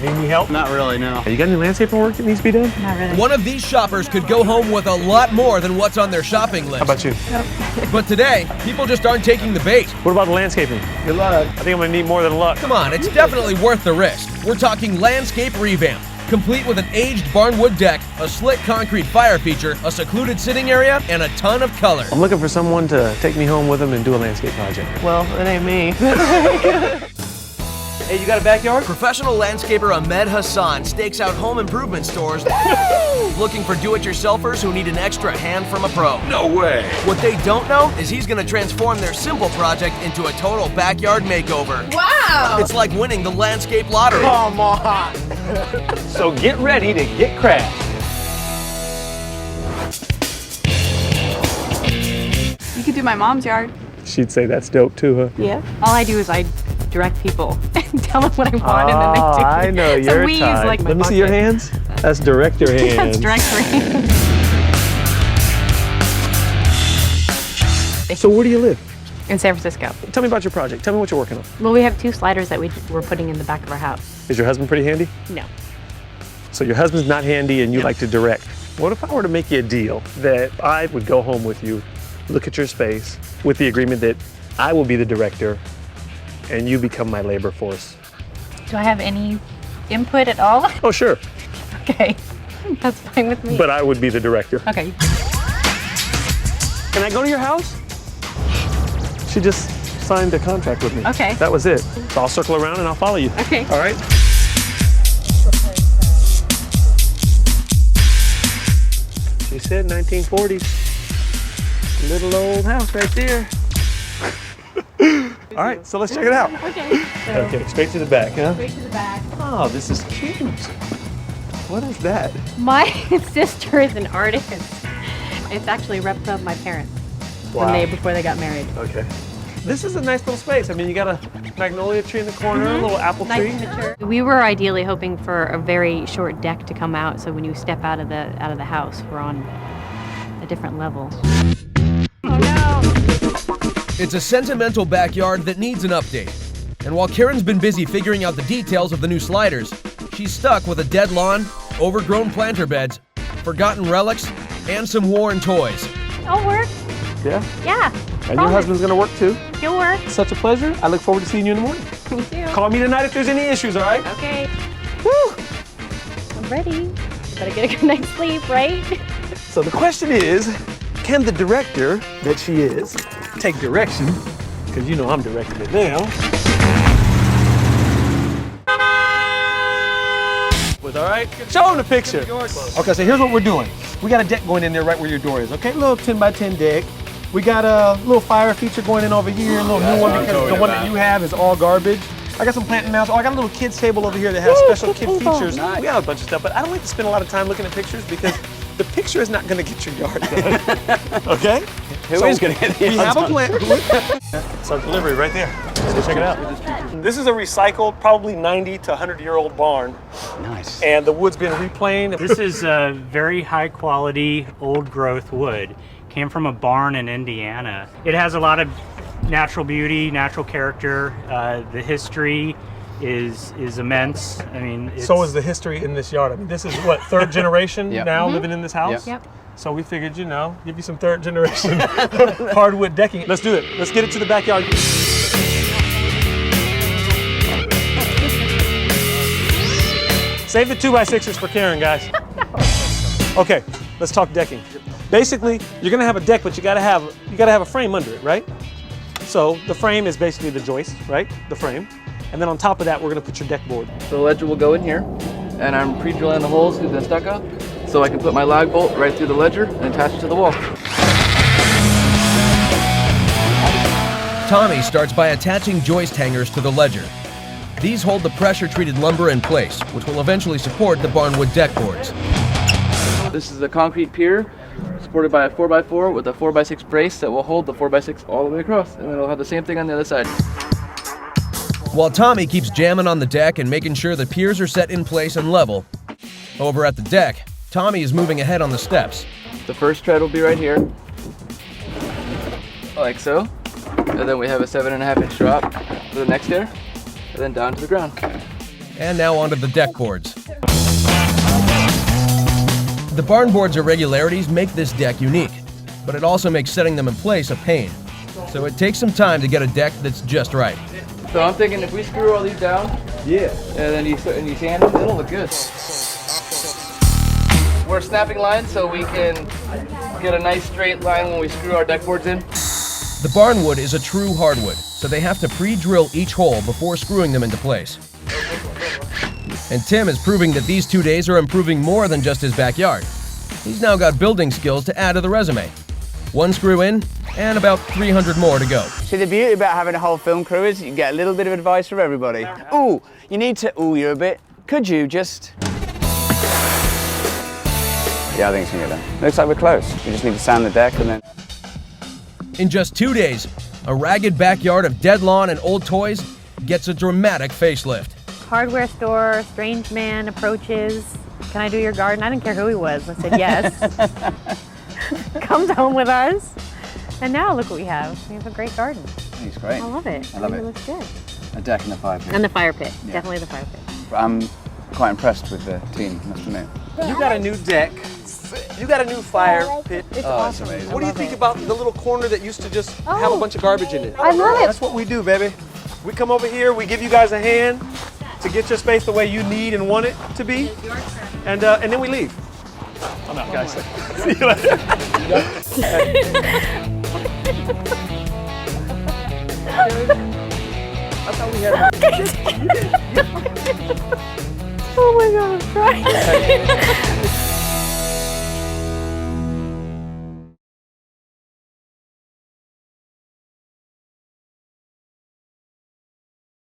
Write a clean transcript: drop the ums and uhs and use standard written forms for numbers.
Need any help? Not really, no. You got any landscaping work that needs to be done? Not really. One of these shoppers could go home with a lot more than what's on their shopping list. How about you? But today, people just aren't taking the bait. What about the landscaping? Good luck. I think I'm gonna need more than luck. Come on, it's definitely worth the risk. We're talking landscape revamp, complete with an aged barnwood deck, a slick concrete fire feature, a secluded sitting area, and a ton of color. I'm looking for someone to take me home with them and do a landscape project. Well, it ain't me. Hey, you got a backyard? Professional landscaper Ahmed Hassan stakes out home improvement stores looking for do-it-yourselfers who need an extra hand from a pro. No way. What they don't know is he's going to transform their simple project into a total backyard makeover. Wow! It's like winning the landscape lottery. Come on. So get ready to get crafty. You could do my mom's yard. She'd say that's dope too, huh? Yeah. All I do is I direct people and tell them what I want, and then they do it. I know So your we type. use like my Let me see your bucket. hands. That's director hands. That's directory. So where do you live? In San Francisco. Tell me about your project. Tell me what you're working on. Well, we have 2 sliders that we're putting in the back of our house. Is your husband pretty handy? No. So your husband's not handy and you like to direct. What if I were to make you a deal that I would go home with you, look at your space, with the agreement that I will be the director and you become my labor force? Do I have any input at all? Oh, sure. Okay. That's fine with me. But I would be the director. Okay. Can I go to your house? She just signed a contract with me. Okay. That was it. So I'll circle around and I'll follow you. Okay. All right? She said 1940s. Little old house right there. All right, so let's check it out. Okay. So, Okay, straight to the back, huh? straight to the back. Oh, this is cute. What is that? My sister is an artist. It's actually a replica of my parents before they got married. Okay. This is a nice little space. I mean, you got a magnolia tree in the corner, a little apple tree. Nice and mature. We were ideally hoping for a very short deck to come out, so when you step out of the house, we're on a different level. Oh no! It's a sentimental backyard that needs an update. And while Karen's been busy figuring out the details of the new sliders, she's stuck with a dead lawn, overgrown planter beds, forgotten relics, and some worn toys. It'll work. Yeah. Yeah. And your husband's gonna work too. He'll work. Such a pleasure. I look forward to seeing you in the morning. Me too. Call me tonight if there's any issues, all right? Okay. Woo! I'm ready. Better get a good night's sleep, right? So the question is, can the director that she is take direction? Because you know I'm directing it now. Was all right? Show him the picture. Okay, so here's what we're doing. We got a deck going in there right where your door is, okay? A little 10 by 10 deck. We got a little fire feature going in over here, a little new one because the one that you have is all garbage. I got some planting mounts. Oh, I got a little kids table over here that has special kid features. We got a bunch of stuff, but I don't like to spend a lot of time looking at pictures because the picture is not going to get your yard done. Okay? Who is going to get the We have a plan. It's our delivery right there. Let's go check it out. This is a recycled, probably 90 to 100-year-old barn. Nice. And the wood's been replaned. This is a very high quality, old growth wood. Came from a barn in Indiana. It has a lot of natural beauty, natural character. The history is immense. I mean, So is the history in this yard. I mean, this is what, 3rd generation Yep. now living in this house? Yep. So we figured, give you some 3rd generation hardwood decking. Let's do it. Let's get it to the backyard. Save the 2x6s for Karen, guys. Okay, let's talk decking. Basically, you're gonna have a deck, but you gotta have a frame under it, right? So the frame is basically the joist, right? The frame. And then on top of that, we're gonna put your deck board. So the ledger will go in here, and I'm pre-drilling the holes through the stucco, so I can put my lag bolt right through the ledger and attach it to the wall. Tommy starts by attaching joist hangers to the ledger. These hold the pressure-treated lumber in place, which will eventually support the barnwood deck boards. This is a concrete pier supported by a 4x4 with a 4x6 brace that will hold the 4x6 all the way across, and then it'll have the same thing on the other side. While Tommy keeps jamming on the deck and making sure the piers are set in place and level, over at the deck, Tommy is moving ahead on the steps. The first tread will be right here, like so, and then we have a 7.5 inch drop for the next stair, and then down to the ground. And now onto the deck boards. The barn board's irregularities make this deck unique, but it also makes setting them in place a pain. So it takes some time to get a deck that's just right. So I'm thinking if we screw all these down, Yeah. and then you sand them, it'll look good. We're snapping lines so we can get a nice straight line when we screw our deck boards in. The barn wood is a true hardwood, so they have to pre-drill each hole before screwing them into place. And Tim is proving that these 2 days are improving more than just his backyard. He's now got building skills to add to the resume. 1 screw in, and about 300 more to go. See, the beauty about having a whole film crew is you get a little bit of advice from everybody. Ooh, you need to ooh you a bit. Could you just... Yeah, I think it's gonna get done. Looks like we're close. We just need to sand the deck and then... In just 2 days, a ragged backyard of dead lawn and old toys gets a dramatic facelift. Hardware store, strange man approaches. Can I do your garden? I didn't care who he was. I said yes. Comes home with us. And now look what we have. We have a great garden. It's great. I love it. I love think it. looks good. A deck and a fire pit. And the fire pit. Yeah. Definitely the fire pit. I'm quite impressed with the team, must admit. You got a new deck. You got a new fire pit. It's Oh, it's awesome. amazing. What do you think about the little corner that used to just have a Oh. bunch of garbage in it? I love it. That's what we do, baby. We come over here, we give you guys a hand to get your space the way you need and want it to be, and then we leave. I'm out, guys. See you later. I thought we had. Oh my god, I'm crying.